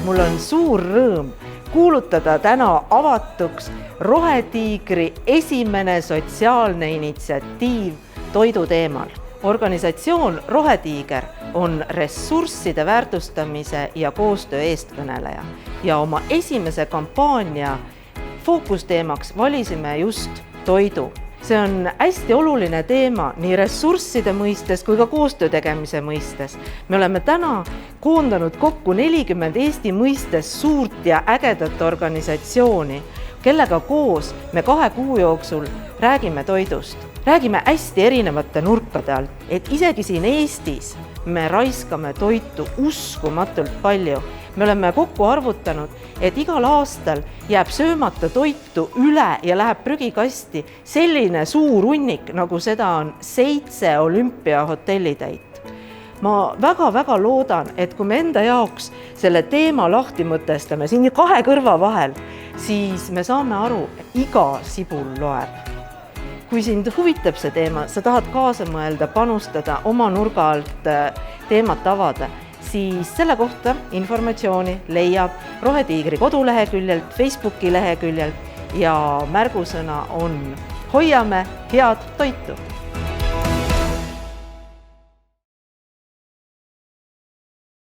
mul on suur rõõm kuulutada täna avatuks Rohetiigri esimene sotsiaalne initsiatiiv toidu teemal. Organisatsioon Rohetiiger on ressursside väärtustamise ja koostöö eestkõneleja ja oma esimese kampaania fookusteemaks valisime just toidu. See on hästi oluline teema nii ressursside mõistes kui ka koostöö tegemise mõistes. Me oleme täna koondanud kokku 40 Eesti mõistes suurt ja ägedat organisatsiooni, kellega koos me 2 kuu jooksul räägime toidust. Räägime hästi erinevate nurkade alt, et isegi siin Eestis me raiskame toitu uskumatult palju. Me oleme kokku arvutanud, et igal aastal jääb söömata toitu üle ja läheb prügikasti selline suur hunnik, nagu seda on 7 olümpiahotellitäit. Ma väga loodan, et kui me enda jaoks selle teema lahti mõtestame siin 2 kõrva vahel, siis me saame aru, et iga sibul loeb. Kui sind huvitab see teema, sa tahad kaasa mõelda, panustada, oma nurga alt teemat avada, siis selle kohta informatsiooni leiab Rohetiigri koduleheküljelt, Facebooki leheküljelt ja märgusõna on Hoiame head toitu!